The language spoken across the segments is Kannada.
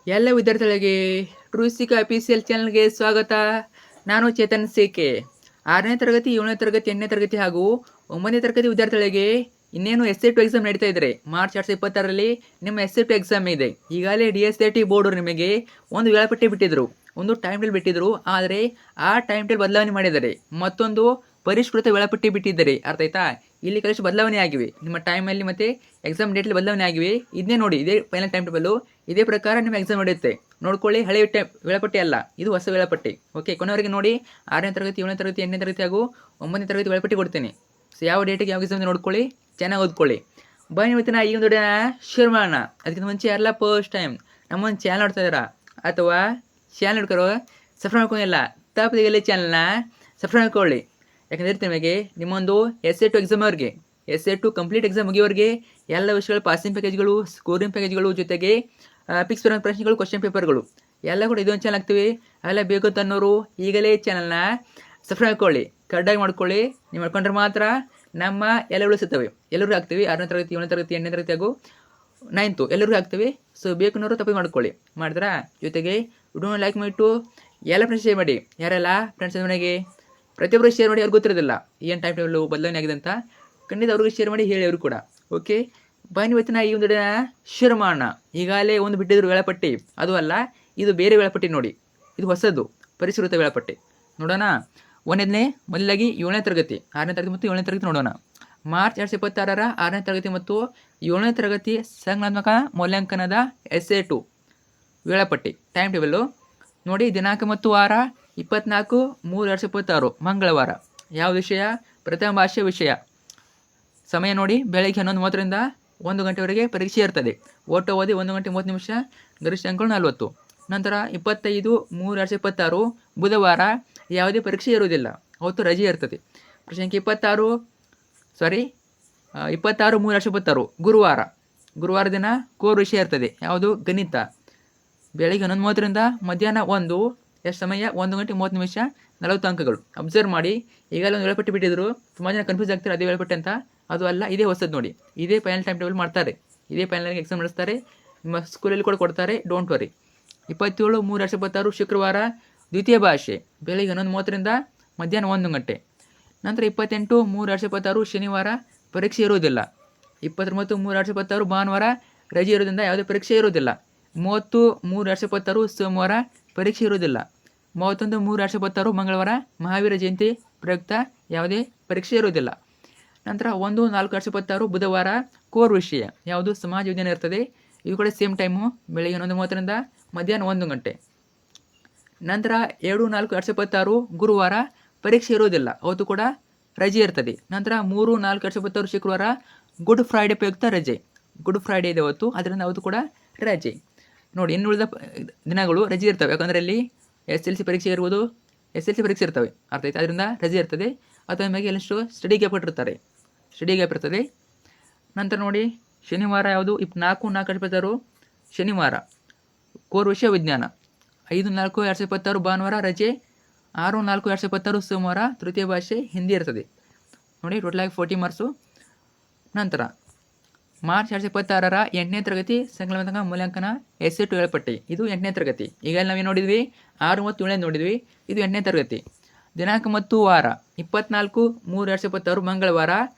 ಎಲ್ಲ ವಿದ್ಯಾರ್ಥಿಗಳಿಗೆ ಟ್ರೂಸಿಕ ಅಫಿಷಿಯಲ್ ಚಾನಲ್ಗೆ ಸ್ವಾಗತ. ನಾನು ಚೇತನ್ ಸೇಕೆ. 6ನೇ ತರಗತಿ, 7ನೇ ತರಗತಿ, 8ನೇ ತರಗತಿ ಹಾಗೂ 9ನೇ ತರಗತಿ ವಿದ್ಯಾರ್ಥಿಗಳಿಗೆ ಇನ್ನೇನು SAT ಎಕ್ಸಾಮ್ ನಡೀತಾ ಇದ್ದಾರೆ. ಮಾರ್ಚ್ 2026ರಲ್ಲಿ ನಿಮ್ಮ SAT ಎಕ್ಸಾಮ್ ಇದೆ. ಈಗಾಗಲೇ DSAT ಬೋರ್ಡ್ ನಿಮಗೆ ಒಂದು ವೇಳಾಪಟ್ಟಿ ಬಿಟ್ಟಿದ್ರು, ಒಂದು ಟೈಮ್ ಟೇಬಲ್ ಬಿಟ್ಟಿದ್ರು. ಆದರೆ ಆ ಟೈಮ್ ಟೇಬಲ್ ಬದಲಾವಣೆ ಮಾಡಿದ್ದಾರೆ. ಮತ್ತೊಂದು ಪರಿಷ್ಕೃತ ವೇಳಾಪಟ್ಟಿ ಬಿಟ್ಟಿದ್ದಾರೆ. ಅರ್ಥ ಆಯ್ತಾ? ಇಲ್ಲಿ ಕೆಲಸ ಬದಲಾವಣೆ ಆಗಿವೆ. ನಿಮ್ಮ ಟೈಮಲ್ಲಿ ಮತ್ತು ಎಕ್ಸಾಮ್ ಡೇಟಲ್ಲಿ ಬದಲಾವಣೆ ಆಗಿವೆ. ಇದನ್ನೇ ನೋಡಿ, ಇದೇ ಫೈನಲ್ ಟೈಮ್ ಟೇಬಲು. ಇದೇ ಪ್ರಕಾರ ನಿಮ್ಮ ಎಕ್ಸಾಮ್ ನಡೆಯುತ್ತೆ. ನೋಡ್ಕೊಳ್ಳಿ, ಹಳೆಯ ವೇಳಾಪಟ್ಟಿ ಅಲ್ಲ, ಇದು ಹೊಸ ವೇಳಾಪಟ್ಟಿ. ಓಕೆ, ಕೊನೆವರೆಗೆ ನೋಡಿ. 6ನೇ ತರಗತಿ, 7ನೇ ತರಗತಿ, 8ನೇ ತರಗತಿ ಹಾಗೂ 9ನೇ ತರಗತಿ ವೇಳಾಪಟ್ಟಿ ಕೊಡ್ತೀನಿ. ಸೊ ಯಾವ ಡೇಟಿಗೆ ಯಾವ ಎಕ್ಸಾಮ್ ನೋಡ್ಕೊಳ್ಳಿ, ಚೆನ್ನಾಗಿ ಓದ್ಕೊಳ್ಳಿ. ಬನ್ನಿ ಇವತ್ತಿನ ಈ ಒಂದು ಶುರು ಮಾಡೋಣ. ಅದಕ್ಕಿಂತ ಮುಂಚೆ ಯಾರೆಲ್ಲ ಫಸ್ಟ್ ಟೈಮ್ ನಮ್ಮೊಂದು ಚಾನಲ್ ನೋಡ್ತಾ ಇದ್ದಾರಾ ಅಥವಾ ಚಾನಲ್ ನೋಡ್ಕೊರೋ ಸಬ್ಸ್ಕ್ರೈಬ್ ಮಾಡ್ಕೊಂಡಿಲ್ಲ, ತಪ್ಪದಿಗೆಲ್ಲ ಚಾನಲ್ನ ಸಬ್ಸ್ಕ್ರೈಬ್ ಮಾಡ್ಕೊಳ್ಳಿ. ಯಾಕಂದರೆ ನಿಮಗೆ ನಿಮ್ಮೊಂದು SAT ಎಕ್ಸಾಮ್ ಅವ್ರಿಗೆ, SAT ಕಂಪ್ಲೀಟ್ ಎಕ್ಸಾಮ್ ಮುಗಿಯೋರಿಗೆ ಎಲ್ಲ ವಿಷಯಗಳು, ಪಾಸಿಂಗ್ ಪ್ಯಾಕೇಜ್ಗಳು, ಸ್ಕೋರಿಂಗ್ ಪ್ಯಾಕೇಜ್ಗಳು, ಜೊತೆಗೆ ಫಿಕ್ಸ್ ಪ್ರಶ್ನೆಗಳು, ಕ್ವಶನ್ ಪೇಪರ್ಗಳು ಎಲ್ಲ ಕೂಡ ಇದೊಂದು ಚಾನಲ್ ಆಗ್ತೀವಿ. ಅವೆಲ್ಲ ಬೇಕು ಅಂತ ಅನ್ನೋರು ಈಗಲೇ ಚಾನಲ್ನ ಸಬ್ಸ್ಕ್ರೈಬ್ ಮಾಡ್ಕೊಳ್ಳಿ, ಕಡ್ಡಾಗಿ ಮಾಡ್ಕೊಳ್ಳಿ. ನೀವು ಮಾಡ್ಕೊಂಡ್ರೆ ಮಾತ್ರ ನಮ್ಮ ಎಲ್ಲ ಉಳಿಸುತ್ತವೆ. ಎಲ್ಲರಿಗೂ ಆಗ್ತೀವಿ. 6ನೇ ತರಗತಿ, 7ನೇ ತರಗತಿ, 8ನೇ ತರಗತಿ ಹಾಗೂ 9th ಎಲ್ಲರಿಗೂ ಆಗ್ತೀವಿ. ಸೊ ಬೇಕನ್ನೋರು ತಪ್ಪು ಮಾಡ್ಕೊಳ್ಳಿ. ಮಾಡಿದ್ರಾ? ಜೊತೆಗೆ ವಿಡಿಯೋನ ಲೈಕ್ ಮಾಡಿಟ್ಟು ಎಲ್ಲ ಫ್ರೆಂಡ್ಸ್ ಶೇರ್ ಮಾಡಿ. ಯಾರೆಲ್ಲ ಫ್ರೆಂಡ್ಸ್ ಮನೆಗೆ ಪ್ರತಿಯೊಬ್ಬರು ಶೇರ್ ಮಾಡಿ. ಅವ್ರಿಗೆ ಗೊತ್ತಿರೋದಿಲ್ಲ ಏನು ಟೈಮ್ ಟೇಬಲ್ ಬದಲಾವಣೆ ಆಗಿದೆ ಅಂತ. ಖಂಡಿತ ಅವ್ರಿಗೆ ಶೇರ್ ಮಾಡಿ, ಹೇಳಿ ಅವರು ಕೂಡ. ಓಕೆ, ಬನ್ನಿ ಇವತ್ತಿನ ಈ ಒಂದು ಶುರು ಮಾಡೋಣ. ಈಗಾಗಲೇ ಒಂದು ಬಿಟ್ಟಿದ್ರು ವೇಳಾಪಟ್ಟಿ, ಅದು ಅಲ್ಲ, ಇದು ಬೇರೆ ವೇಳಾಪಟ್ಟಿ ನೋಡಿ. ಇದು ಹೊಸದು ಪರಿಷ್ಕೃತ ವೇಳಾಪಟ್ಟಿ. ನೋಡೋಣ. ಮೊದಲಾಗಿ 7ನೇ ತರಗತಿ, 6ನೇ ತರಗತಿ ಮತ್ತು 7ನೇ ತರಗತಿ ನೋಡೋಣ. ಮಾರ್ಚ್ 2026ರ 6ನೇ ತರಗತಿ ಮತ್ತು 7ನೇ ತರಗತಿ ಸಂಜ್ಞಾತ್ಮಕ ಮೌಲ್ಯಾಂಕನದ SAT ವೇಳಾಪಟ್ಟಿ ಟೈಮ್ ಟೇಬಲ್ಲು ನೋಡಿ. ದಿನಾಂಕ ಮತ್ತು ವಾರ 24/3/2026 ಮಂಗಳವಾರ. ಯಾವ ವಿಷಯ? ಪ್ರಥಮ ಭಾಷೆ ವಿಷಯ. ಸಮಯ ನೋಡಿ, ಬೆಳಗ್ಗೆ 11:30ರಿಂದ 1 ಗಂಟೆವರೆಗೆ ಪರೀಕ್ಷೆ ಇರ್ತದೆ. ಒಟ್ಟು ಅವಧಿ 1 ಗಂಟೆ 30 ನಿಮಿಷ, ಗರಿಷ್ಠ ಅಂಕಗಳು 40. ನಂತರ 25/3/2026 ಬುಧವಾರ ಯಾವುದೇ ಪರೀಕ್ಷೆ ಇರುವುದಿಲ್ಲ, ಅವತ್ತು ರಜೆ ಇರ್ತದೆ. ಪ್ರಶ್ನೆ ಸಂಖ್ಯೆ 26/3/2026 ಗುರುವಾರ ದಿನ ಕೋರ್ ವಿಷಯ ಇರ್ತದೆ. ಯಾವುದು? ಗಣಿತ. ಬೆಳಗ್ಗೆ 11:30ರಿಂದ ಮಧ್ಯಾಹ್ನ 1 ಎಷ್ಟು ಸಮಯ? 1 ಗಂಟೆ 30 ನಿಮಿಷ, 40 ಅಂಕಗಳು. ಅಬ್ಸರ್ವ್ ಮಾಡಿ, ಈಗಲೇ ಒಂದು ವೇಳಾಪಟ್ಟಿ ಬಿಟ್ಟಿದ್ರು. ತುಂಬ ಜನ ಕನ್ಫ್ಯೂಸ್ ಆಗ್ತಾರೆ ಅದೇ ವೇಳಾಪಟ್ಟಿ ಅಂತ. ಅದು ಅಲ್ಲ, ಇದೇ ಹೊಸದು ನೋಡಿ. ಇದೇ ಫೈನಲ್ ಟೈಮ್ ಟೇಬಲ್ ಮಾಡ್ತಾರೆ, ಇದೇ ಫೈನಲ್ಗೆ ಎಕ್ಸಾಮ್ ನಡೆಸ್ತಾರೆ. ನಿಮ್ಮ ಸ್ಕೂಲಲ್ಲಿ ಕೂಡ ಕೊಡ್ತಾರೆ, ಡೋಂಟ್ ವರಿ. 27/3/2026 ಶುಕ್ರವಾರ ದ್ವಿತೀಯ ಭಾಷೆ, ಬೆಳಗ್ಗೆ 11:30ರಿಂದ ಮಧ್ಯಾಹ್ನ 1 ಗಂಟೆ. ನಂತರ 28/3/2026 ಶನಿವಾರ ಪರೀಕ್ಷೆ ಇರುವುದಿಲ್ಲ. 29/3/2026 ಭಾನುವಾರ ರಜೆ ಇರೋದ್ರಿಂದ ಯಾವುದೇ ಪರೀಕ್ಷೆ ಇರುವುದಿಲ್ಲ. 30/3/2026 ಸೋಮವಾರ ಪರೀಕ್ಷೆ ಇರುವುದಿಲ್ಲ. 31/3/2026 ಮಂಗಳವಾರ ಮಹಾವೀರ ಜಯಂತಿ ಪ್ರಯುಕ್ತ ಯಾವುದೇ ಪರೀಕ್ಷೆ ಇರುವುದಿಲ್ಲ. ನಂತರ 1/4/2026 ಬುಧವಾರ ಕೋರ್ ವಿಷಯ ಯಾವುದು? ಸಮಾಜ ವಿಜ್ಞಾನ ಇರ್ತದೆ. ಇದು ಕೂಡ ಸೇಮ್ ಟೈಮು, ಬೆಳಗ್ಗೆ 11:30ರಿಂದ ಮಧ್ಯಾಹ್ನ 1 ಗಂಟೆ. ನಂತರ 7/4/2026 ಗುರುವಾರ ಪರೀಕ್ಷೆ ಇರುವುದಿಲ್ಲ, ಅವತ್ತು ಕೂಡ ರಜೆ ಇರ್ತದೆ. ನಂತರ 3/4/2026 ಶುಕ್ರವಾರ ಗುಡ್ ಫ್ರೈಡೆ ಪ್ರಯುಕ್ತ ರಜೆ. ಗುಡ್ ಫ್ರೈಡೆ ಇದೆ ಅವತ್ತು, ಅದರಿಂದ ಅವತ್ತು ಕೂಡ ರಜೆ. ನೋಡಿ, ಇನ್ನು ಉಳಿದ ದಿನಗಳು ರಜೆ ಇರ್ತವೆ. ಯಾಕಂದರೆ ಅಲ್ಲಿ SLC ಪರೀಕ್ಷೆ ಇರ್ಬೋದು, SLC ಪರೀಕ್ಷೆ ಇರ್ತವೆ, ಅರ್ಥ ಆಯ್ತು. ಅದರಿಂದ ರಜೆ ಇರ್ತದೆ. ಅಥವಾ ನಿಮಗೆ ಎಲ್ಲಷ್ಟು ಸ್ಟಡಿ ಗ್ಯಾಪ್ ಇರ್ತದೆ. ನಂತರ ನೋಡಿ, ಶನಿವಾರ ಯಾವುದು? 4/4/2026 ಶನಿವಾರ ಕೋರ್ ವಿಷಯ ವಿಜ್ಞಾನ. 5/4/2026 ಭಾನುವಾರ ರಜೆ. 6/4/2026 ಸೋಮವಾರ ತೃತೀಯ ಭಾಷೆ ಹಿಂದಿ ಇರ್ತದೆ. ನೋಡಿ, ಟೋಟಲಾಗಿ 40 ಮಾರ್ಕ್ಸು. ನಂತರ ಮಾರ್ಚ್ 2026ರ 8ನೇ ತರಗತಿ ಸಂಖ್ಯಾತ್ಮಕ ಮೌಲ್ಯಾಂಕನ SAT ವೇಳಾಪಟ್ಟಿ. ಇದು 8ನೇ ತರಗತಿ. ಈಗ ನಾವೇನು ನೋಡಿದ್ವಿ? 6 ಮತ್ತು 7 ನೋಡಿದ್ವಿ. ಇದು 8ನೇ ತರಗತಿ. ದಿನಾಂಕ ಮತ್ತು ವಾರ 24/3/2026 ಮಂಗಳವಾರ.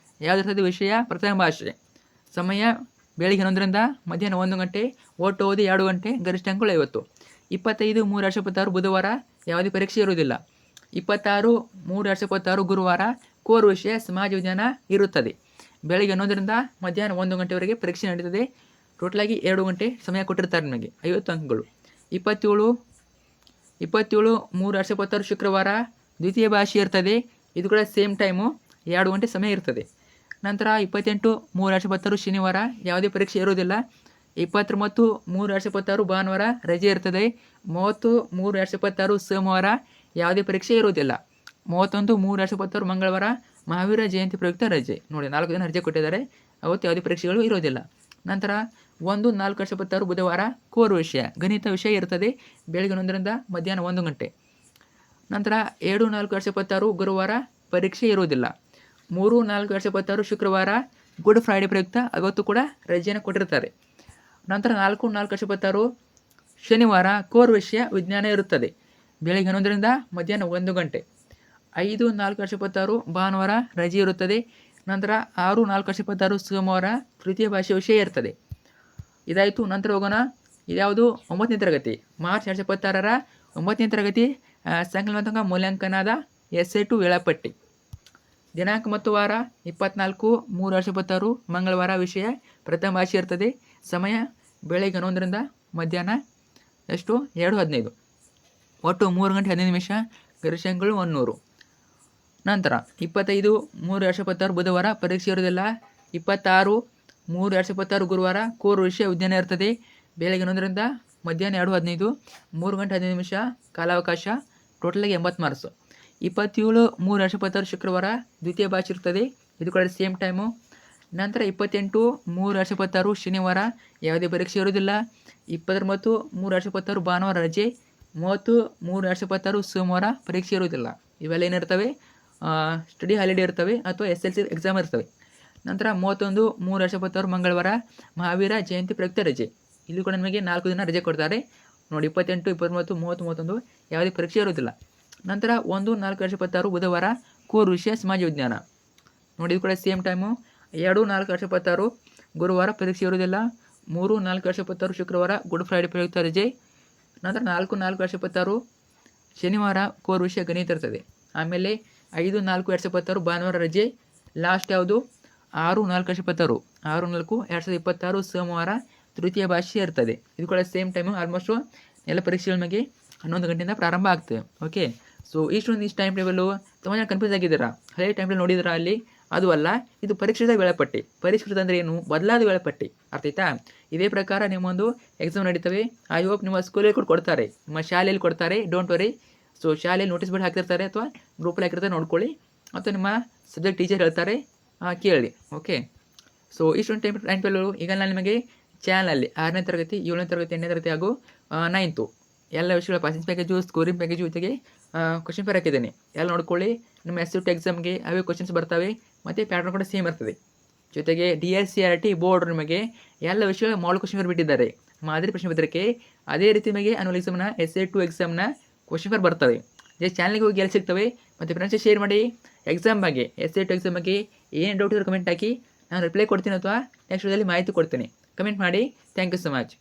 ಯಾವುದಿರ್ತದೆ ವಿಷಯ? ಪ್ರಥಮ ಭಾಷೆ. ಸಮಯ ಬೆಳಗ್ಗೆ 11ರಿಂದ ಮಧ್ಯಾಹ್ನ 1 ಗಂಟೆ, ಒಟ್ಟು ಅವಧಿ 2 ಗಂಟೆ, ಗರಿಷ್ಠ ಅಂಕಗಳು 50. 25/3/2026 ಬುಧವಾರ ಯಾವುದೇ ಪರೀಕ್ಷೆ ಇರುವುದಿಲ್ಲ. 26/3/2026 ಗುರುವಾರ ಕೋರ್ ವಿಷಯ ಸಮಾಜ ವಿಜ್ಞಾನ ಇರುತ್ತದೆ. ಬೆಳಗ್ಗೆ 11ರಿಂದ ಮಧ್ಯಾಹ್ನ 1 ಗಂಟೆವರೆಗೆ ಪರೀಕ್ಷೆ ನಡೀತದೆ. ಟೋಟಲಾಗಿ 2 ಗಂಟೆ ಸಮಯ ಕೊಟ್ಟಿರ್ತಾರೆ ನಿಮಗೆ, 50 ಅಂಕಗಳು. 27/3/2026 ಶುಕ್ರವಾರ ದ್ವಿತೀಯ ಭಾಷೆ ಇರ್ತದೆ. ಇದು ಕೂಡ ಸೇಮ್ ಟೈಮು, 2 ಗಂಟೆ ಸಮಯ ಇರ್ತದೆ. ನಂತರ 28/3/2026 ಶನಿವಾರ ಯಾವುದೇ ಪರೀಕ್ಷೆ ಇರುವುದಿಲ್ಲ. 29/3/2026 ಭಾನುವಾರ ರಜೆ ಇರ್ತದೆ. 30/3/2026 ಸೋಮವಾರ ಯಾವುದೇ ಪರೀಕ್ಷೆ ಇರುವುದಿಲ್ಲ. 31/3/2026 ಮಂಗಳವಾರ ಮಹಾವೀರ ಜಯಂತಿ ಪ್ರಯುಕ್ತ ರಜೆ. ನೋಡಿ, 4 ದಿನ ರಜೆ ಕೊಟ್ಟಿದ್ದಾರೆ, ಅವತ್ತು ಯಾವುದೇ ಪರೀಕ್ಷೆಗಳು ಇರೋದಿಲ್ಲ. ನಂತರ 1/4/2026 ಬುಧವಾರ ಕೋರ್ ವಿಷಯ ಗಣಿತ ವಿಷಯ ಇರ್ತದೆ. ಬೆಳಗ್ಗೆ 1ರಿಂದ ಮಧ್ಯಾಹ್ನ 1 ಗಂಟೆ. ನಂತರ 7/4/2026 ಗುರುವಾರ ಪರೀಕ್ಷೆ ಇರುವುದಿಲ್ಲ. 3/4/2026 ಶುಕ್ರವಾರ ಗುಡ್ ಫ್ರೈಡೆ ಪ್ರಯುಕ್ತ ಅವತ್ತು ಕೂಡ ರಜೆಯನ್ನು ಕೊಟ್ಟಿರ್ತಾರೆ. ನಂತರ 4/4/2026 ಶನಿವಾರ ಕೋರ್ ವಿಷಯ ವಿಜ್ಞಾನ ಇರುತ್ತದೆ. ಬೆಳಗ್ಗೆ 11ರಿಂದ ಮಧ್ಯಾಹ್ನ 1 ಗಂಟೆ. 5-4-26 ಭಾನುವಾರ ರಜೆ ಇರುತ್ತದೆ. ನಂತರ 6-4-26 ಸೋಮವಾರ ತೃತೀಯ ಭಾಷೆ ವಿಷಯ ಇರ್ತದೆ. ಇದಾಯಿತು. ನಂತರ ಹೋಗೋಣ, ಇದ್ಯಾವುದು 9ನೇ ತರಗತಿ, ಮಾರ್ಚ್ 2026ರ 9ನೇ ತರಗತಿ ಸಂಕಲನಾತ್ಮಕ ಮೂಲ್ಯಾಂಕನದ SI2 ವೇಳಾಪಟ್ಟಿ. ದಿನಾಂಕ ಮತ್ತು ವಾರ 24-3-2026 ಮಂಗಳವಾರ. ವಿಷಯ ಪ್ರಥಮ ಭಾಷೆ ಇರ್ತದೆ. ಸಮಯ ಬೆಳಗ್ಗೆ 11ರಿಂದ ಮಧ್ಯಾಹ್ನ 2:15. ಒಟ್ಟು 3 ಗಂಟೆ 15 ನಿಮಿಷ. ಗರಿಷ್ಠಾಂಕಗಳು 100. ನಂತರ 25-3-2026 ಬುಧವಾರ ಪರೀಕ್ಷೆ ಇರುವುದಿಲ್ಲ. 26-3-2026 ಗುರುವಾರ ಕೋರ್ ವಿಷಯ ವಿಜ್ಞಾನ ಇರ್ತದೆ. ಬೆಳಗ್ಗೆ 11ರಿಂದ ಮಧ್ಯಾಹ್ನ 2:15, 3 ಗಂಟೆ 15 ನಿಮಿಷ ಕಾಲಾವಕಾಶ. ಟೋಟಲಾಗಿ 80 ಮಾರ್ಕ್ಸು. 27-3-2026 ಶುಕ್ರವಾರ ದ್ವಿತೀಯ ಭಾಷೆ ಇರ್ತದೆ. ಇದು ಕೂಡ ಸೇಮ್ ಟೈಮು. ನಂತರ 28-3-2026 ಶನಿವಾರ ಯಾವುದೇ ಪರೀಕ್ಷೆ ಇರುವುದಿಲ್ಲ. 29-3-2026 ಭಾನುವಾರ ರಜೆ. 30-3-2026 ಸೋಮವಾರ ಪರೀಕ್ಷೆ ಇರುವುದಿಲ್ಲ. ಇವೆಲ್ಲ ಏನಿರ್ತವೆ, ಸ್ಟಡಿ ಹಾಲಿಡೇ ಇರ್ತವೆ ಅಥವಾ SLC ಎಕ್ಸಾಮ್ ಇರ್ತವೆ. ನಂತರ 31-3-2026 ಮಂಗಳವಾರ ಮಹಾವೀರ ಜಯಂತಿ ಪ್ರಯುಕ್ತ ರಜೆ. ಇಲ್ಲಿ ಕೂಡ ನಮಗೆ 4 ದಿನ ರಜೆ ಕೊಡ್ತಾರೆ ನೋಡಿ. 28, 29, 30, 31 ಯಾವುದೇ ಪರೀಕ್ಷೆ ಇರುವುದಿಲ್ಲ. ನಂತರ 1-4-2026 ಬುಧವಾರ ಕೋರ್ ವಿಷಯ ಸಮಾಜ ವಿಜ್ಞಾನ ನೋಡಿ. ಇದು ಕೂಡ ಸೇಮ್ ಟೈಮು. 2-4-2026 ಗುರುವಾರ ಪರೀಕ್ಷೆ ಇರುವುದಿಲ್ಲ. 3-4-2026 ಶುಕ್ರವಾರ ಗುಡ್ ಫ್ರೈಡೆ ಪ್ರಯುಕ್ತ ರಜೆ. ನಂತರ 4-4-2026 ಶನಿವಾರ ಕೋರ್ ವಿಷಯ ಗಣಿತ ಇರ್ತದೆ. ಆಮೇಲೆ 5-4-2026 ಭಾನುವಾರ ರಜೆ. ಲಾಸ್ಟ್ ಯಾವುದು 6-4-2026 6-4-2026 ಸೋಮವಾರ ತೃತೀಯ ಭಾಷೆ ಇರ್ತದೆ. ಇದು ಕೂಡ ಸೇಮ್ ಟೈಮು. ಆಲ್ಮೋಸ್ಟು ಎಲ್ಲ ಪರೀಕ್ಷೆಗಳು ನಮಗೆ 11 ಗಂಟೆಯಿಂದ ಪ್ರಾರಂಭ ಆಗ್ತದೆ. ಓಕೆ, ಸೊ ಇಷ್ಟು ಟೈಮ್ ಟೇಬಲು ತುಂಬ ಜನ ಕನ್ಫ್ಯೂಸ್ ಆಗಿದ್ದೀರಾ. ಹಳೆ ಟೈಮ್ ಟೇಬಲ್ ನೋಡಿದ್ದೀರಾ ಅಲ್ಲಿ? ಅದು ಅಲ್ಲ, ಇದು ಪರಿಷ್ಕೃತ ವೇಳಾಪಟ್ಟಿ. ಪರಿಷ್ಕೃತ ಅಂದರೆ ಏನು? ಬದಲಾದ ವೇಳಾಪಟ್ಟಿ. ಅರ್ಥ ಆಯ್ತಾ? ಇದೇ ಪ್ರಕಾರ ನಿಮ್ಮೊಂದು ಎಕ್ಸಾಮ್ ನಡೀತವೆ. ಐ ಹೋಪ್ ನಿಮ್ಮ ಸ್ಕೂಲಲ್ಲಿ ಕೂಡ ಕೊಡ್ತಾರೆ, ನಿಮ್ಮ ಶಾಲೆಯಲ್ಲಿ ಕೊಡ್ತಾರೆ. Don't worry. ಸೊ ಶಾಲೆಯಲ್ಲಿ ನೋಟಿಸ್ ಬೋರ್ಡ್ ಹಾಕಿರ್ತಾರೆ ಅಥವಾ ಗ್ರೂಪಲ್ಲಿ ಹಾಕಿರ್ತಾರೆ, ನೋಡ್ಕೊಳ್ಳಿ. ಅಥವಾ ನಿಮ್ಮ ಸಬ್ಜೆಕ್ಟ್ ಟೀಚರ್ ಹೇಳ್ತಾರೆ, ಕೇಳಿ. ಓಕೆ, ಸೊ ಇಷ್ಟೊಂದು ಟೈಮ್ ಟೇಬಲ್ ಈಗ ನಾನು ನಿಮಗೆ ಚಾನಲಲ್ಲಿ 6ನೇ ತರಗತಿ, 7ನೇ ತರಗತಿ, 8ನೇ ತರಗತಿ ಹಾಗೂ 9th ಎಲ್ಲ ವಿಷಯಗಳ ಪಾಸಿಂಗ್ ಪ್ಯಾಕೇಜು, ಸ್ಕೋರಿಂಗ್ ಪ್ಯಾಕೇಜು ಜೊತೆಗೆ ಕ್ವಶನ್ ಪೇಪರ್ ಹಾಕಿದ್ದೇನೆ. ಎಲ್ಲ ನೋಡ್ಕೊಳ್ಳಿ. ನಿಮ್ಮ SI2 ಎಕ್ಸಾಮ್ಗೆ ಅವೇ ಕ್ವಶನ್ಸ್ ಬರ್ತವೆ ಮತ್ತು ಪ್ಯಾಟರ್ನ್ ಕೂಡ ಸೇಮ್ ಇರ್ತದೆ. ಜೊತೆಗೆ DSCRT ಬೋರ್ಡ್ ನಿಮಗೆ ಎಲ್ಲ ವಿಷಯಗಳ ಮಾಡಲ್ ಕ್ವಶನ್ ಪೇಪರ್ ಬಿಟ್ಟಿದ್ದಾರೆ, ಮಾದರಿ ಪ್ರಶ್ನೆ ಪತ್ರಿಕೆ. ಅದೇ ರೀತಿ ನಿಮಗೆ ಆನ್ಯುವಲ್ ಎಕ್ಸಾಮ್ನ SI2 ಎಕ್ಸಾಮ್ನ ಕ್ವಶನ್ ಪೇಪರ್ ಬರ್ತವೆ. ಜಸ್ಟ್ ಚಾನಲ್ಗೆ ಹೋಗಿ ಎಲ್ಲ ಸಿಗ್ತವೆ. ಮತ್ತು ಫ್ರೆಂಡ್ಸ್ ಶೇರ್ ಮಾಡಿ. ಎಕ್ಸಾಮ್ ಬಗ್ಗೆ, SI2 ಎಕ್ಸಾಮ್ ಬಗ್ಗೆ ಏನು ಡೌಟ್ ಇದ್ದರೂ ಕಮೆಂಟ್ ಹಾಕಿ, ನಾನು ರಿಪ್ಲೈ ಕೊಡ್ತೀನಿ ಅಥವಾ ನೆಕ್ಸ್ಟ್ ವಿಡಿಯೋದಲ್ಲಿ ಮಾಹಿತಿ ಕೊಡ್ತೀನಿ. ಕಮೆಂಟ್ ಮಾಡಿ. Thank you so much.